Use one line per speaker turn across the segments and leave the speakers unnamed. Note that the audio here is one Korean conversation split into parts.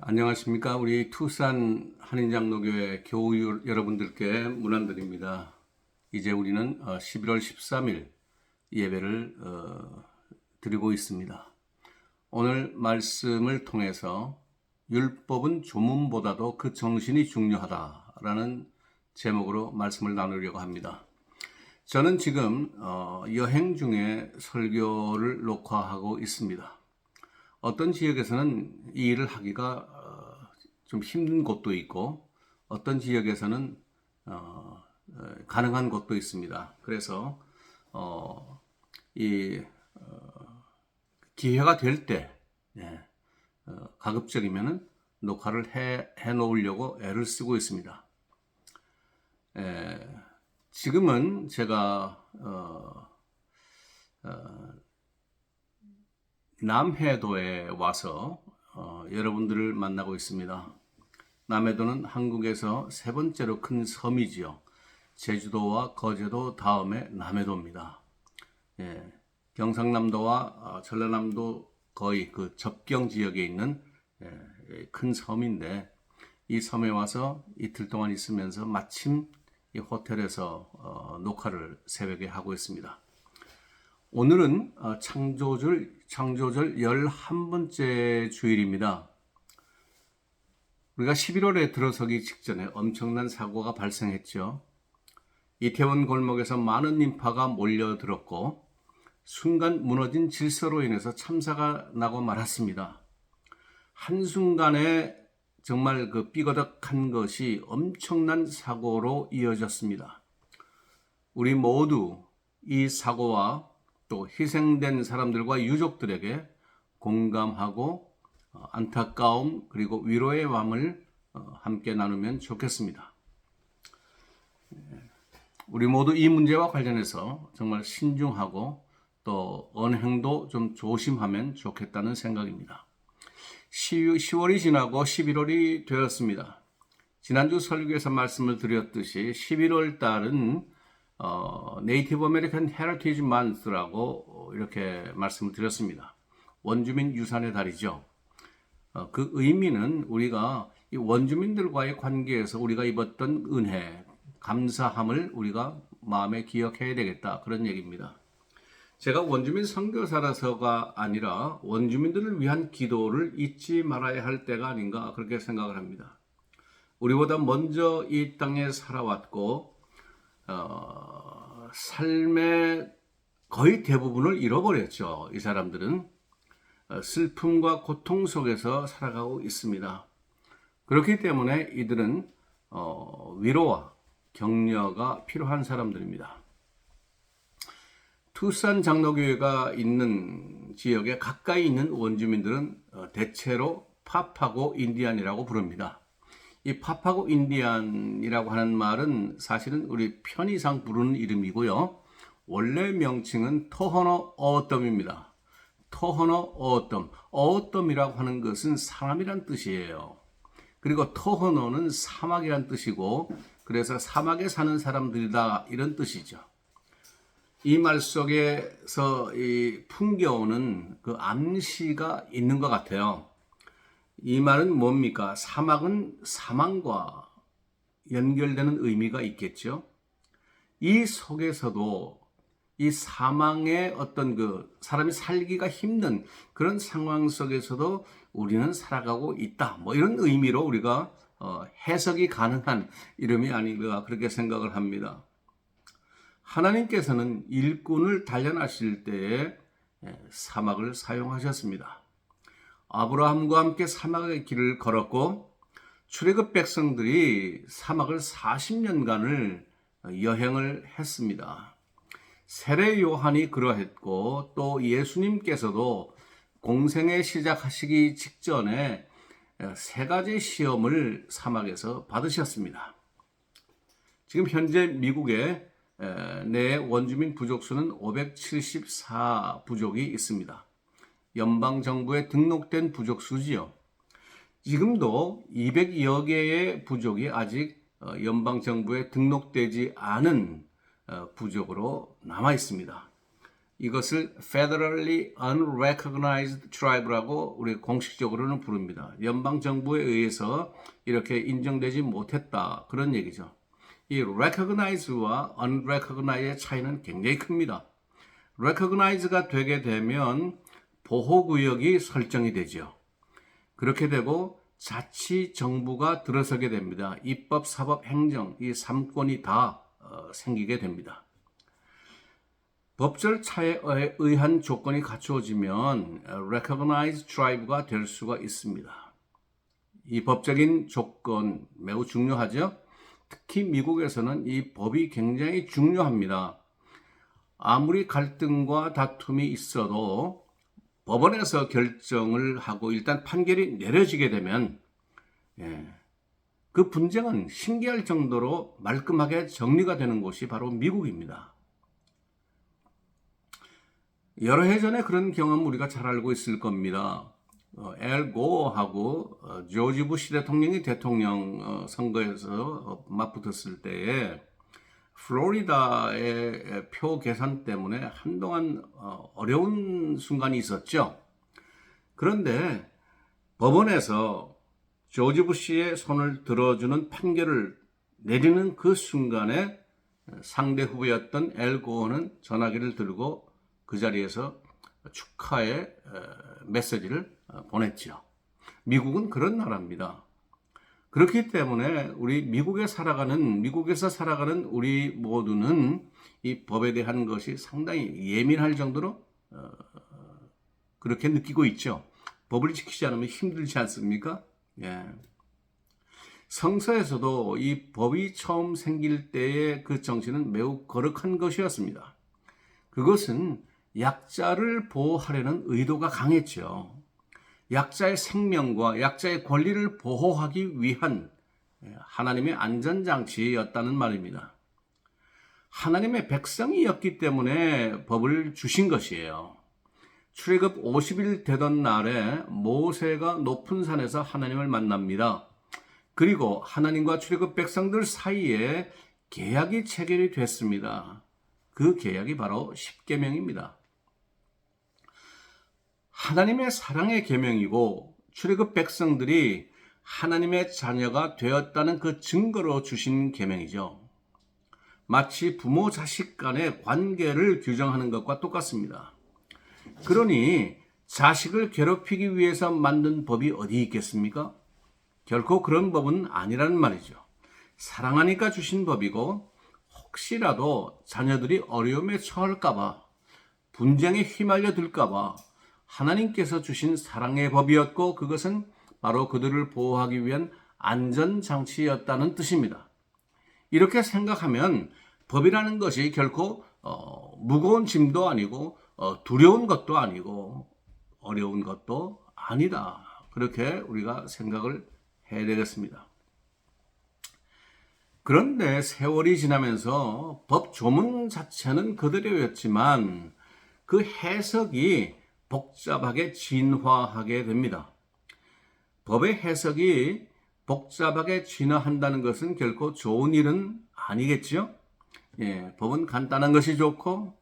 안녕하십니까. 우리 투싼 한인장로교회 교우 여러분들께 문안드립니다. 이제 우리는 11월 13일 예배를 드리고 있습니다. 오늘 말씀을 통해서 율법은 조문보다도 그 정신이 중요하다라는 제목으로 말씀을 나누려고 합니다. 저는 지금 여행 중에 설교를 녹화하고 있습니다. 어떤 지역에서는 이 일을 하기가 좀 힘든 곳도 있고 어떤 지역에서는 가능한 곳도 있습니다. 그래서 이 기회가 될 때 가급적이면은 녹화를 해 놓으려고 애를 쓰고 있습니다. 지금은 제가 남해도에 와서 여러분들을 만나고 있습니다. 남해도는 한국에서 세 번째로 큰 섬이지요. 제주도와 거제도 다음에 남해도입니다. 경상남도와 전라남도 거의 그 접경 지역에 있는 큰 섬인데 이 섬에 와서 이틀 동안 있으면서 마침 이 호텔에서 녹화를 새벽에 하고 있습니다. 오늘은 창조절 11번째 주일입니다. 우리가 11월에 들어서기 직전에 엄청난 사고가 발생했죠. 이태원 골목에서 많은 인파가 몰려들었고 순간 무너진 질서로 인해서 참사가 나고 말았습니다. 한순간에 정말 그 삐거덕한 것이 엄청난 사고로 이어졌습니다. 우리 모두 이 사고와 또 희생된 사람들과 유족들에게 공감하고 안타까움 그리고 위로의 마음을 함께 나누면 좋겠습니다. 우리 모두 이 문제와 관련해서 정말 신중하고 또 언행도 좀 조심하면 좋겠다는 생각입니다. 10월이 지나고 11월이 되었습니다. 지난주 설교에서 말씀을 드렸듯이 11월 달은 네이티브 아메리칸 헤리티지 만스라고 이렇게 말씀을 드렸습니다. 원주민 유산의 달이죠. 그 의미는 우리가 이 원주민들과의 관계에서 우리가 입었던 은혜, 감사함을 우리가 마음에 기억해야 되겠다 그런 얘기입니다. 제가 원주민 선교사라서가 아니라 원주민들을 위한 기도를 잊지 말아야 할 때가 아닌가 그렇게 생각을 합니다. 우리보다 먼저 이 땅에 살아왔고 삶의 거의 대부분을 잃어버렸죠. 이 사람들은 슬픔과 고통 속에서 살아가고 있습니다. 그렇기 때문에 이들은 위로와 격려가 필요한 사람들입니다. 투싼 장로교회가 있는 지역에 가까이 있는 원주민들은 대체로 파파고 인디안이라고 부릅니다. 이 파파고 인디안이라고 하는 말은 사실은 우리 편의상 부르는 이름이고요. 원래 명칭은 토호노 어어덤입니다. 토호노 어어덤. 어어덤이라고 하는 것은 사람이란 뜻이에요. 그리고 토호노는 사막이란 뜻이고 그래서 사막에 사는 사람들이다 이런 뜻이죠. 이 말 속에서 풍겨오는 그 암시가 있는 것 같아요. 이 말은 뭡니까? 사막은 사망과 연결되는 의미가 있겠죠. 이 속에서도 이 사망의 어떤 그 사람이 살기가 힘든 그런 상황 속에서도 우리는 살아가고 있다. 뭐 이런 의미로 우리가 해석이 가능한 이름이 아닌가 그렇게 생각을 합니다. 하나님께서는 일꾼을 단련하실 때에 사막을 사용하셨습니다. 아브라함과 함께 사막의 길을 걸었고 출애굽 백성들이 사막을 40년간을 여행을 했습니다. 세례 요한이 그러했고 또 예수님께서도 공생애 시작하시기 직전에 세 가지 시험을 사막에서 받으셨습니다. 지금 현재 미국에 내 원주민 부족수는 574 부족이 있습니다. 연방정부에 등록된 부족수지요. 지금도 200여 개의 부족이 아직 연방정부에 등록되지 않은 부족으로 남아 있습니다. 이것을 Federally Unrecognized Tribe라고 우리 공식적으로는 부릅니다. 연방 정부에 의해서 이렇게 인정되지 못했다, 그런 얘기죠. 이 recognize와 unrecognize의 차이는 굉장히 큽니다. recognize가 되게 되면 보호구역이 설정이 되죠. 그렇게 되고 자치 정부가 들어서게 됩니다. 입법, 사법, 행정 이 3권이 다 생기게 됩니다. 법 절차에 의한 조건이 갖추어지면 recognized tribe가 될 수가 있습니다. 이 법적인 조건 매우 중요하죠. 특히 미국에서는 이 법이 굉장히 중요합니다. 아무리 갈등과 다툼이 있어도 법원에서 결정을 하고 일단 판결이 내려지게 되면 그 분쟁은 신기할 정도로 말끔하게 정리가 되는 곳이 바로 미국입니다. 여러 해 전에 그런 경험 우리가 잘 알고 있을 겁니다. 엘 고어하고 조지 부시 대통령이 대통령 선거에서 맞붙었을 때에 플로리다의 표 계산 때문에 한동안 어려운 순간이 있었죠. 그런데 법원에서 조지 부시의 손을 들어주는 판결을 내리는 그 순간에 상대 후보였던 엘 고어는 전화기를 들고 그 자리에서 축하의 메시지를 보냈죠. 미국은 그런 나라입니다. 그렇기 때문에 우리 미국에서 살아가는 우리 모두는 이 법에 대한 것이 상당히 예민할 정도로 그렇게 느끼고 있죠. 법을 지키지 않으면 힘들지 않습니까? 예. 성서에서도 이 법이 처음 생길 때의 그 정신은 매우 거룩한 것이었습니다. 그것은 약자를 보호하려는 의도가 강했죠. 약자의 생명과 약자의 권리를 보호하기 위한 하나님의 안전장치였다는 말입니다. 하나님의 백성이었기 때문에 법을 주신 것이에요. 출애굽 50일 되던 날에 모세가 높은 산에서 하나님을 만납니다. 그리고 하나님과 출애굽 백성들 사이에 계약이 체결이 됐습니다. 그 계약이 바로 십계명입니다. 하나님의 사랑의 계명이고 출애굽 백성들이 하나님의 자녀가 되었다는 그 증거로 주신 계명이죠. 마치 부모 자식 간의 관계를 규정하는 것과 똑같습니다. 그러니 자식을 괴롭히기 위해서 만든 법이 어디 있겠습니까? 결코 그런 법은 아니라는 말이죠. 사랑하니까 주신 법이고 혹시라도 자녀들이 어려움에 처할까봐 분쟁에 휘말려 들까봐 하나님께서 주신 사랑의 법이었고 그것은 바로 그들을 보호하기 위한 안전장치였다는 뜻입니다. 이렇게 생각하면 법이라는 것이 결코 무거운 짐도 아니고 두려운 것도 아니고 어려운 것도 아니다. 그렇게 우리가 생각을 해야 되겠습니다. 그런데 세월이 지나면서 법 조문 자체는 그대로였지만 그 해석이 복잡하게 진화하게 됩니다. 법의 해석이 복잡하게 진화한다는 것은 결코 좋은 일은 아니겠죠? 법은 간단한 것이 좋고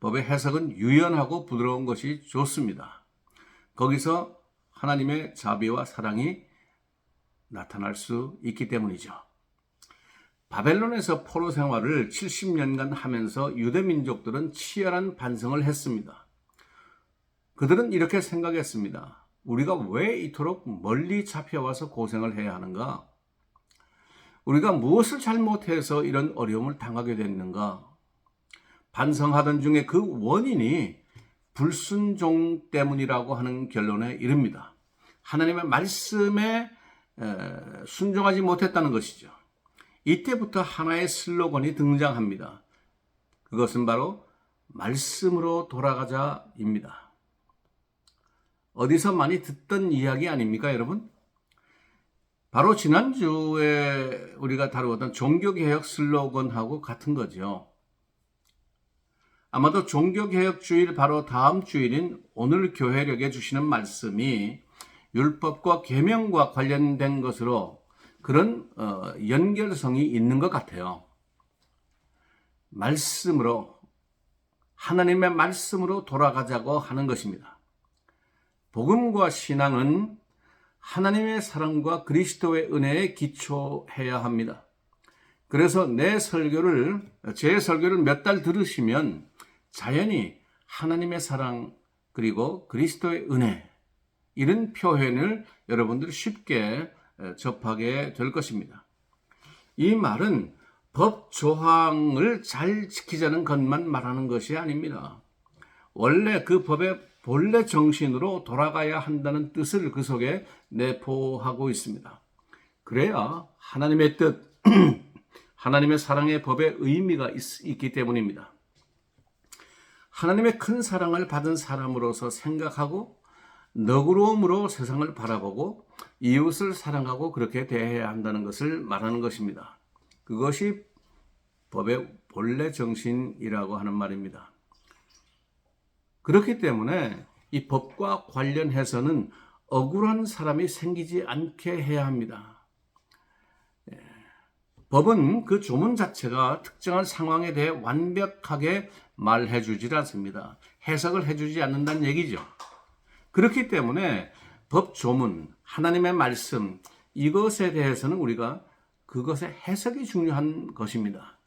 법의 해석은 유연하고 부드러운 것이 좋습니다. 거기서 하나님의 자비와 사랑이 나타날 수 있기 때문이죠. 바벨론에서 포로 생활을 70년간 하면서 유대 민족들은 치열한 반성을 했습니다. 그들은 이렇게 생각했습니다. 우리가 왜 이토록 멀리 잡혀와서 고생을 해야 하는가? 우리가 무엇을 잘못해서 이런 어려움을 당하게 됐는가? 반성하던 중에 그 원인이 불순종 때문이라고 하는 결론에 이릅니다. 하나님의 말씀에 순종하지 못했다는 것이죠. 이때부터 하나의 슬로건이 등장합니다. 그것은 바로 말씀으로 돌아가자입니다. 어디서 많이 듣던 이야기 아닙니까, 여러분? 바로 지난주에 우리가 다루었던 종교개혁 슬로건하고 같은 거죠. 아마도 종교개혁 주일 바로 다음 주일인 오늘 교회력에 주시는 말씀이 율법과 계명과 관련된 것으로 그런 연결성이 있는 것 같아요. 말씀으로 하나님의 말씀으로 돌아가자고 하는 것입니다. 복음과 신앙은 하나님의 사랑과 그리스도의 은혜에 기초해야 합니다. 그래서 제 설교를 몇 달 들으시면 자연히 하나님의 사랑 그리고 그리스도의 은혜 이런 표현을 여러분들이 쉽게 접하게 될 것입니다. 이 말은 법 조항을 잘 지키자는 것만 말하는 것이 아닙니다. 원래 그 법의 본래 정신으로 돌아가야 한다는 뜻을 그 속에 내포하고 있습니다. 그래야 하나님의 뜻, 하나님의 사랑의 법의 의미가 있기 때문입니다. 하나님의 큰 사랑을 받은 사람으로서 생각하고 너그러움으로 세상을 바라보고 이웃을 사랑하고 그렇게 대해야 한다는 것을 말하는 것입니다. 그것이 법의 본래 정신이라고 하는 말입니다. 그렇기 때문에 이 법과 관련해서는 억울한 사람이 생기지 않게 해야 합니다. 법은 그 조문 자체가 특정한 상황에 대해 완벽하게 말해주질 않습니다. 해석을 해주지 않는다는 얘기죠. 그렇기 때문에 법 조문, 하나님의 말씀, 이것에 대해서는 우리가 그것의 해석이 중요한 것입니다.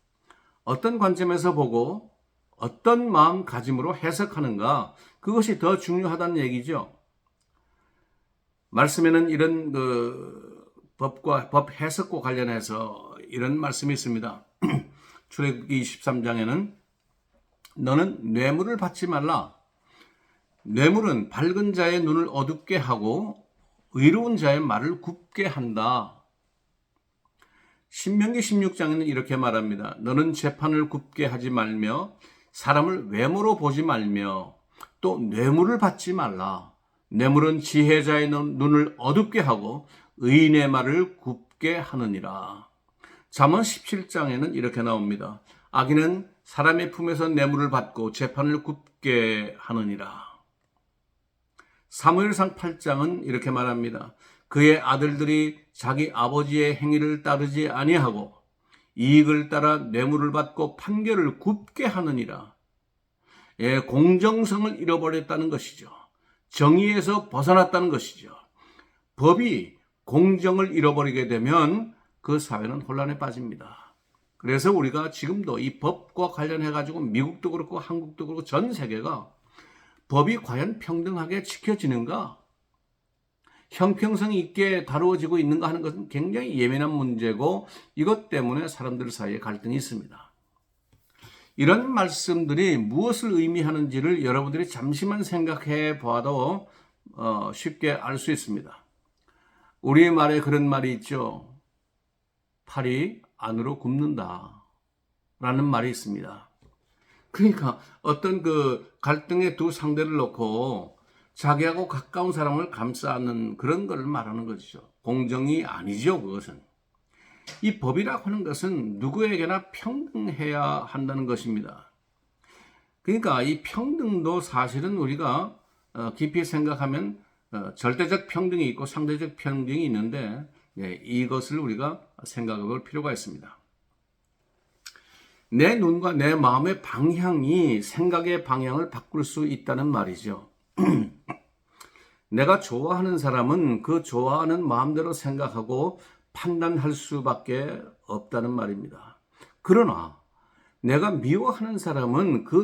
어떤 관점에서 보고 어떤 마음가짐으로 해석하는가, 그것이 더 중요하다는 얘기죠. 말씀에는 이런 법 해석과 관련해서 이런 말씀이 있습니다. 출애굽기 23장에는 너는 뇌물을 받지 말라. 뇌물은 밝은 자의 눈을 어둡게 하고 의로운 자의 말을 굽게 한다. 신명기 16장에는 이렇게 말합니다. 너는 재판을 굽게 하지 말며 사람을 외모로 보지 말며 또 뇌물을 받지 말라. 뇌물은 지혜자의 눈을 어둡게 하고 의인의 말을 굽게 하느니라. 잠언 17장에는 이렇게 나옵니다. 악인은 사람의 품에서 뇌물을 받고 재판을 굽게 하느니라. 사무엘상 8장은 이렇게 말합니다. 그의 아들들이 자기 아버지의 행위를 따르지 아니하고 이익을 따라 뇌물을 받고 판결을 굽게 하느니라. 공정성을 잃어버렸다는 것이죠. 정의에서 벗어났다는 것이죠. 법이 공정을 잃어버리게 되면 그 사회는 혼란에 빠집니다. 그래서 우리가 지금도 이 법과 관련해 가지고 미국도 그렇고 한국도 그렇고 전 세계가 법이 과연 평등하게 지켜지는가, 형평성 있게 다루어지고 있는가 하는 것은 굉장히 예민한 문제고 이것 때문에 사람들 사이에 갈등이 있습니다. 이런 말씀들이 무엇을 의미하는지를 여러분들이 잠시만 생각해 보아도 쉽게 알 수 있습니다. 우리말에 그런 말이 있죠. 팔이 안으로 굽는다 라는 말이 있습니다. 그러니까 어떤 그 갈등의 두 상대를 놓고 자기하고 가까운 사람을 감싸는 그런 걸 말하는 것이죠. 공정이 아니죠, 그것은. 이 법이라고 하는 것은 누구에게나 평등해야 한다는 것입니다. 그러니까 이 평등도 사실은 우리가 깊이 생각하면 절대적 평등이 있고 상대적 평등이 있는데 이것을 우리가 생각해 볼 필요가 있습니다. 내 눈과 내 마음의 방향이 생각의 방향을 바꿀 수 있다는 말이죠. 내가 좋아하는 사람은 그 좋아하는 마음대로 생각하고 판단할 수밖에 없다는 말입니다. 그러나 내가 미워하는 사람은 그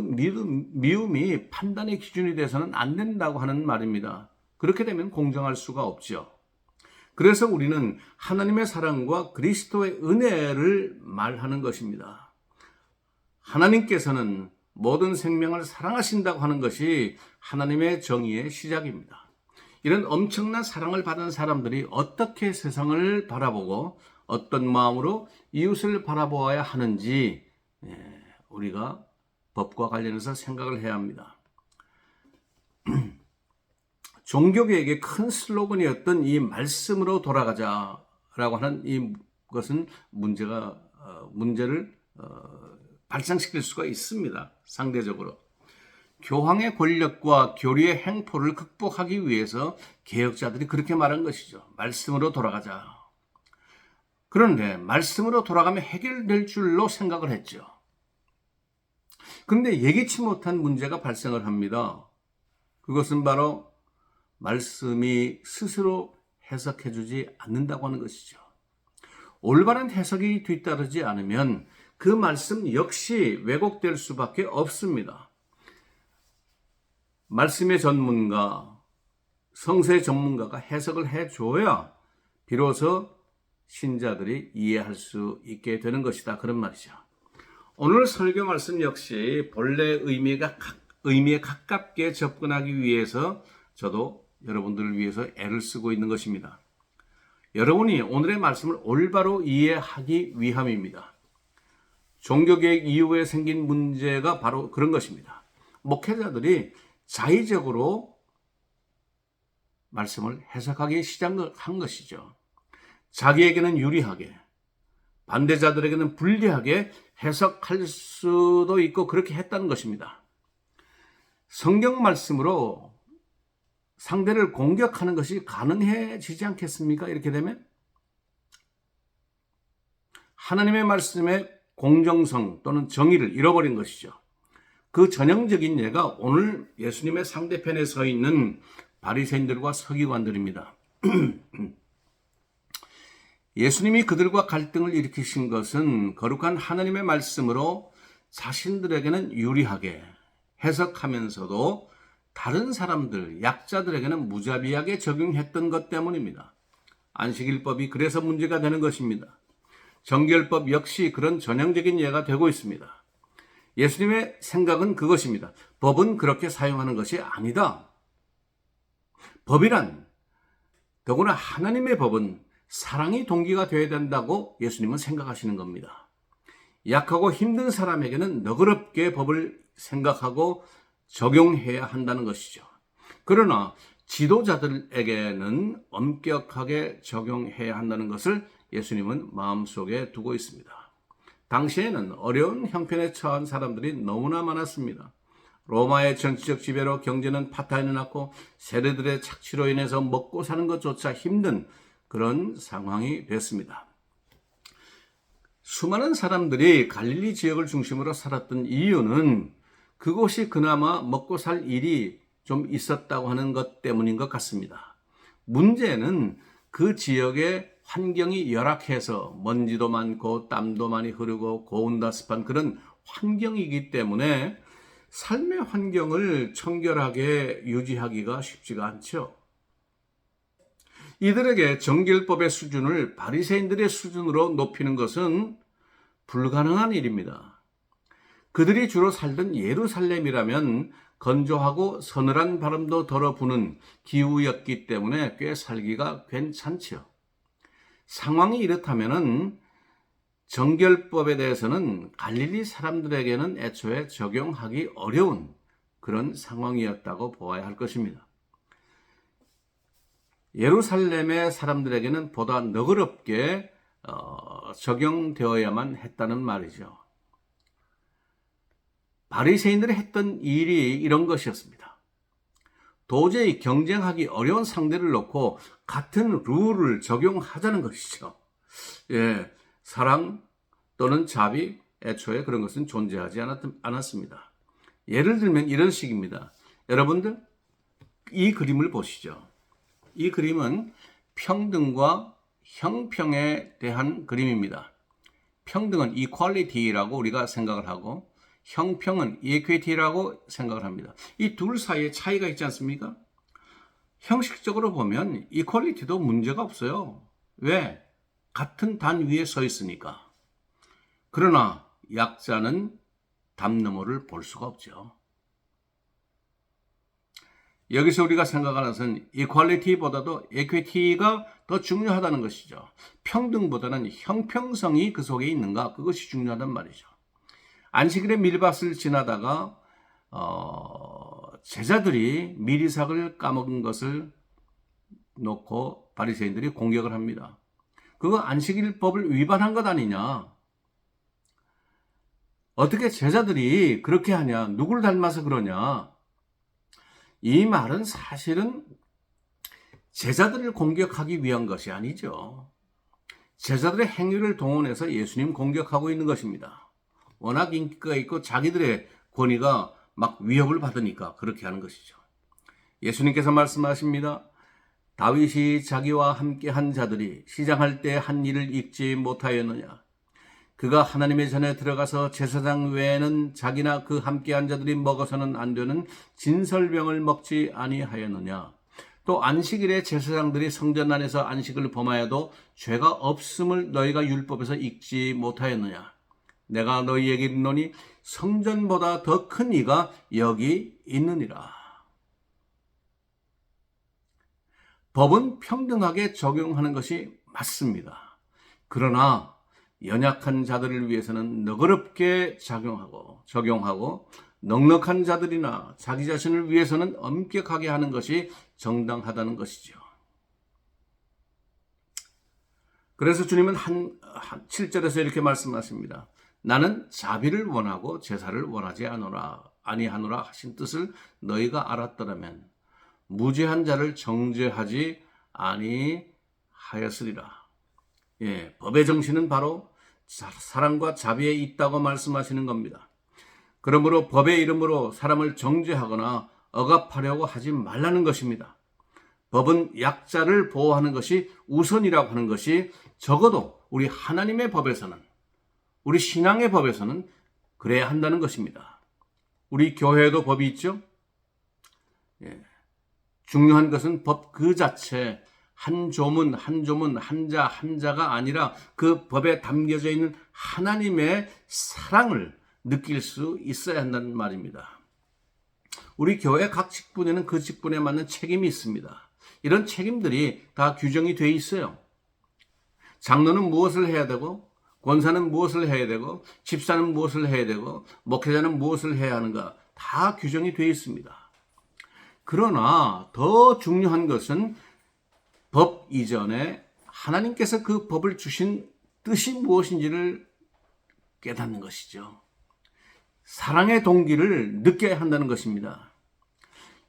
미움이 판단의 기준이 돼서는 안 된다고 하는 말입니다. 그렇게 되면 공정할 수가 없죠. 그래서 우리는 하나님의 사랑과 그리스도의 은혜를 말하는 것입니다. 하나님께서는 모든 생명을 사랑하신다고 하는 것이 하나님의 정의의 시작입니다. 이런 엄청난 사랑을 받은 사람들이 어떻게 세상을 바라보고 어떤 마음으로 이웃을 바라보아야 하는지 우리가 법과 관련해서 생각을 해야 합니다. 종교계에게 큰 슬로건이었던 이 말씀으로 돌아가자라고 하는 이것은 문제를 발생시킬 수가 있습니다. 상대적으로. 교황의 권력과 교리의 행포를 극복하기 위해서 개혁자들이 그렇게 말한 것이죠. 말씀으로 돌아가자. 그런데 말씀으로 돌아가면 해결될 줄로 생각을 했죠. 그런데 예기치 못한 문제가 발생을 합니다. 그것은 바로 말씀이 스스로 해석해 주지 않는다고 하는 것이죠. 올바른 해석이 뒤따르지 않으면 그 말씀 역시 왜곡될 수밖에 없습니다. 말씀의 전문가, 성서의 전문가가 해석을 해줘야 비로소 신자들이 이해할 수 있게 되는 것이다. 그런 말이죠. 오늘 설교 말씀 역시 본래 의미에 가깝게 접근하기 위해서 저도 여러분들을 위해서 애를 쓰고 있는 것입니다. 여러분이 오늘의 말씀을 올바로 이해하기 위함입니다. 종교개혁 이후에 생긴 문제가 바로 그런 것입니다. 목회자들이 자의적으로 말씀을 해석하기 시작한 것이죠. 자기에게는 유리하게, 반대자들에게는 불리하게 해석할 수도 있고 그렇게 했다는 것입니다. 성경 말씀으로 상대를 공격하는 것이 가능해지지 않겠습니까? 이렇게 되면 하나님의 말씀의 공정성 또는 정의를 잃어버린 것이죠. 그 전형적인 예가 오늘 예수님의 상대편에 서 있는 바리새인들과 서기관들입니다. 예수님이 그들과 갈등을 일으키신 것은 거룩한 하나님의 말씀으로 자신들에게는 유리하게 해석하면서도 다른 사람들, 약자들에게는 무자비하게 적용했던 것 때문입니다. 안식일법이 그래서 문제가 되는 것입니다. 정결법 역시 그런 전형적인 예가 되고 있습니다. 예수님의 생각은 그것입니다. 법은 그렇게 사용하는 것이 아니다. 법이란, 더구나 하나님의 법은 사랑이 동기가 되어야 된다고 예수님은 생각하시는 겁니다. 약하고 힘든 사람에게는 너그럽게 법을 생각하고 적용해야 한다는 것이죠. 그러나 지도자들에게는 엄격하게 적용해야 한다는 것을 예수님은 마음속에 두고 있습니다. 당시에는 어려운 형편에 처한 사람들이 너무나 많았습니다. 로마의 정치적 지배로 경제는 파탄이 났고 세례들의 착취로 인해서 먹고 사는 것조차 힘든 그런 상황이 됐습니다. 수많은 사람들이 갈릴리 지역을 중심으로 살았던 이유는 그곳이 그나마 먹고 살 일이 좀 있었다고 하는 것 때문인 것 같습니다. 문제는 그 지역의 환경이 열악해서 먼지도 많고 땀도 많이 흐르고 고온다습한 그런 환경이기 때문에 삶의 환경을 청결하게 유지하기가 쉽지가 않죠. 이들에게 정결법의 수준을 바리새인들의 수준으로 높이는 것은 불가능한 일입니다. 그들이 주로 살던 예루살렘이라면 건조하고 서늘한 바람도 덜어 부는 기후였기 때문에 꽤 살기가 괜찮죠. 상황이 이렇다면 정결법에 대해서는 갈릴리 사람들에게는 애초에 적용하기 어려운 그런 상황이었다고 보아야 할 것입니다. 예루살렘의 사람들에게는 보다 너그럽게 적용되어야만 했다는 말이죠. 바리새인들이 했던 일이 이런 것이었습니다. 도저히 경쟁하기 어려운 상대를 놓고 같은 룰을 적용하자는 것이죠. 사랑 또는 자비, 애초에 그런 것은 존재하지 않았습니다. 예를 들면 이런 식입니다. 여러분들, 이 그림을 보시죠. 이 그림은 평등과 형평에 대한 그림입니다. 평등은 equality라고 우리가 생각을 하고 형평은 equity라고 생각을 합니다. 이 둘 사이에 차이가 있지 않습니까? 형식적으로 보면 equality도 문제가 없어요. 왜? 같은 단 위에 서 있으니까. 그러나 약자는 담 너머를 볼 수가 없죠. 여기서 우리가 생각하는 것은 equality보다도 equity가 더 중요하다는 것이죠. 평등보다는 형평성이 그 속에 있는가, 그것이 중요하단 말이죠. 안식일에 밀밭을 지나다가 제자들이 미리삭을 까먹은 것을 놓고 바리새인들이 공격을 합니다. 그거 안식일법을 위반한 것 아니냐? 어떻게 제자들이 그렇게 하냐? 누굴 닮아서 그러냐? 이 말은 사실은 제자들을 공격하기 위한 것이 아니죠. 제자들의 행위를 동원해서 예수님 공격하고 있는 것입니다. 워낙 인기가 있고 자기들의 권위가 막 위협을 받으니까 그렇게 하는 것이죠. 예수님께서 말씀하십니다. 다윗이 자기와 함께 한 자들이 시장할 때 한 일을 잊지 못하였느냐. 그가 하나님의 전에 들어가서 제사장 외에는 자기나 그 함께 한 자들이 먹어서는 안 되는 진설병을 먹지 아니하였느냐. 또 안식일에 제사장들이 성전 안에서 안식을 범하여도 죄가 없음을 너희가 율법에서 읽지 못하였느냐. 내가 너희에게 이르노니 성전보다 더 큰 이가 여기 있느니라. 법은 평등하게 적용하는 것이 맞습니다. 그러나 연약한 자들을 위해서는 너그럽게 적용하고 넉넉한 자들이나 자기 자신을 위해서는 엄격하게 하는 것이 정당하다는 것이죠. 그래서 주님은 7절에서 이렇게 말씀하십니다. 나는 자비를 원하고 제사를 원하지 아니하노라 하신 뜻을 너희가 알았더라면 무죄한 자를 정죄하지 아니하였으리라. 예, 법의 정신은 바로 사랑과 자비에 있다고 말씀하시는 겁니다. 그러므로 법의 이름으로 사람을 정죄하거나 억압하려고 하지 말라는 것입니다. 법은 약자를 보호하는 것이 우선이라고 하는 것이 적어도 우리 하나님의 법에서는, 우리 신앙의 법에서는 그래야 한다는 것입니다. 우리 교회에도 법이 있죠? 예. 중요한 것은 법 그 자체, 한 조문, 한자가 아니라 그 법에 담겨져 있는 하나님의 사랑을 느낄 수 있어야 한다는 말입니다. 우리 교회 각 직분에는 그 직분에 맞는 책임이 있습니다. 이런 책임들이 다 규정이 돼 있어요. 장로는 무엇을 해야 되고, 권사는 무엇을 해야 되고, 집사는 무엇을 해야 되고, 목회자는 무엇을 해야 하는가 다 규정이 돼 있습니다. 그러나 더 중요한 것은 법 이전에 하나님께서 그 법을 주신 뜻이 무엇인지를 깨닫는 것이죠. 사랑의 동기를 느껴야 한다는 것입니다.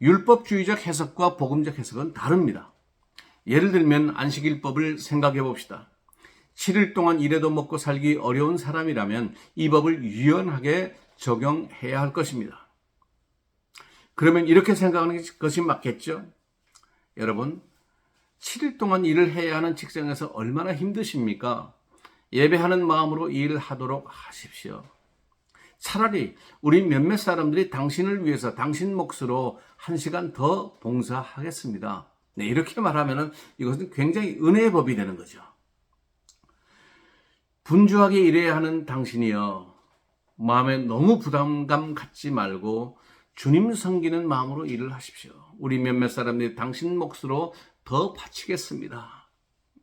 율법주의적 해석과 복음적 해석은 다릅니다. 예를 들면 안식일법을 생각해 봅시다. 7일 동안 일해도 먹고 살기 어려운 사람이라면 이 법을 유연하게 적용해야 할 것입니다. 그러면 이렇게 생각하는 것이 맞겠죠? 여러분, 7일 동안 일을 해야 하는 직장에서 얼마나 힘드십니까? 예배하는 마음으로 일을 하도록 하십시오. 차라리 우리 몇몇 사람들이 당신을 위해서 당신 몫으로 1시간 더 봉사하겠습니다. 네, 이렇게 말하면 이것은 굉장히 은혜의 법이 되는 거죠. 분주하게 일해야 하는 당신이여, 마음에 너무 부담감 갖지 말고 주님 섬기는 마음으로 일을 하십시오. 우리 몇몇 사람들이 당신 몫으로 더 바치겠습니다.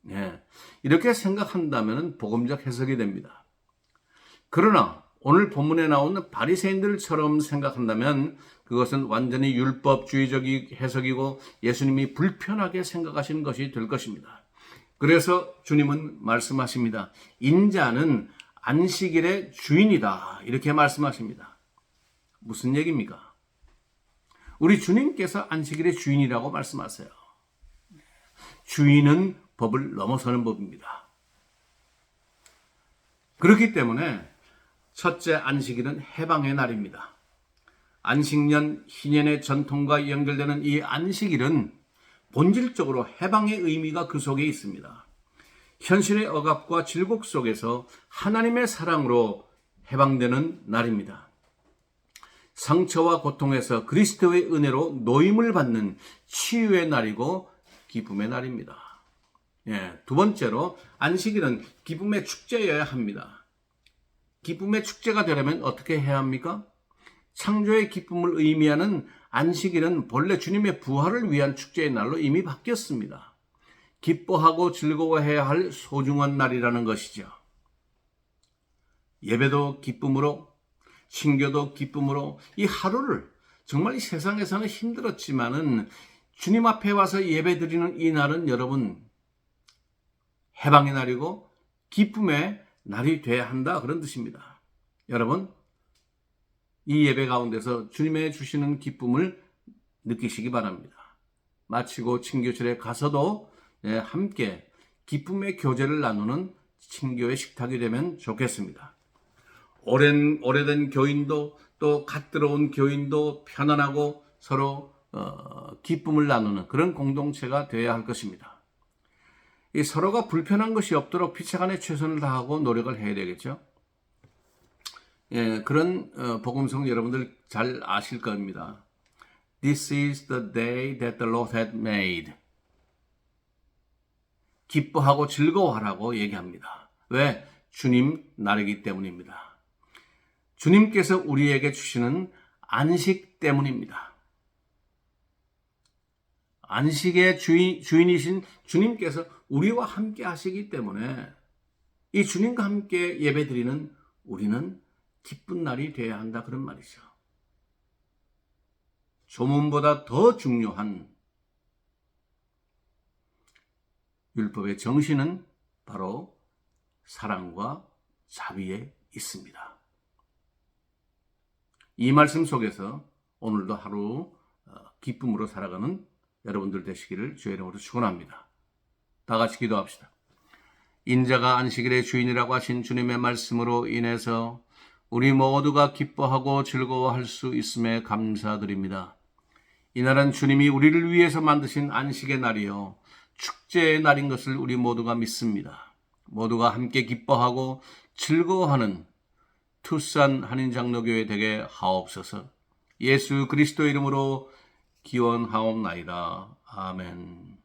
네, 이렇게 생각한다면 복음적 해석이 됩니다. 그러나 오늘 본문에 나오는 바리새인들처럼 생각한다면 그것은 완전히 율법주의적 해석이고 예수님이 불편하게 생각하시는 것이 될 것입니다. 그래서 주님은 말씀하십니다. 인자는 안식일의 주인이다. 이렇게 말씀하십니다. 무슨 얘기입니까? 우리 주님께서 안식일의 주인이라고 말씀하세요. 주인은 법을 넘어서는 법입니다. 그렇기 때문에 첫째 안식일은 해방의 날입니다. 안식년, 희년의 전통과 연결되는 이 안식일은 본질적으로 해방의 의미가 그 속에 있습니다. 현실의 억압과 질곡 속에서 하나님의 사랑으로 해방되는 날입니다. 상처와 고통에서 그리스도의 은혜로 노임을 받는 치유의 날이고 기쁨의 날입니다. 두 번째로 안식일은 기쁨의 축제여야 합니다. 기쁨의 축제가 되려면 어떻게 해야 합니까? 창조의 기쁨을 의미하는 안식일은 본래 주님의 부활을 위한 축제의 날로 이미 바뀌었습니다. 기뻐하고 즐거워해야 할 소중한 날이라는 것이죠. 예배도 기쁨으로, 신교도 기쁨으로 이 하루를 정말 이 세상에서는 힘들었지만은 주님 앞에 와서 예배드리는 이 날은 여러분 해방의 날이고 기쁨의 날이 돼야 한다, 그런 뜻입니다. 여러분, 이 예배 가운데서 주님의 주시는 기쁨을 느끼시기 바랍니다. 마치고 친교실에 가서도 함께 기쁨의 교제를 나누는 친교의 식탁이 되면 좋겠습니다. 오래된 교인도 또 갓 들어온 교인도 편안하고 서로 기쁨을 나누는 그런 공동체가 되어야 할 것입니다. 이 서로가 불편한 것이 없도록 피차간에 최선을 다하고 노력을 해야 되겠죠. 예, 그런 복음성 여러분들 잘 아실 겁니다. This is the day that the Lord had made. 기뻐하고 즐거워하라고 얘기합니다. 왜? 주님 날이기 때문입니다. 주님께서 우리에게 주시는 안식 때문입니다. 안식의 주인이신 주님께서 우리와 함께 하시기 때문에 이 주님과 함께 예배드리는 우리는 기쁜 날이 되어야 한다 그런 말이죠. 조문보다 더 중요한 율법의 정신은 바로 사랑과 자비에 있습니다. 이 말씀 속에서 오늘도 하루 기쁨으로 살아가는 여러분들 되시기를 주의 이름으로 축원합니다. 다 같이 기도합시다. 인자가 안식일의 주인이라고 하신 주님의 말씀으로 인해서 우리 모두가 기뻐하고 즐거워할 수 있음에 감사드립니다. 이날은 주님이 우리를 위해서 만드신 안식의 날이요 축제의 날인 것을 우리 모두가 믿습니다. 모두가 함께 기뻐하고 즐거워하는 투싼 한인장로교회 되게 하옵소서. 예수 그리스도 이름으로 기원하옵나이다. 아멘.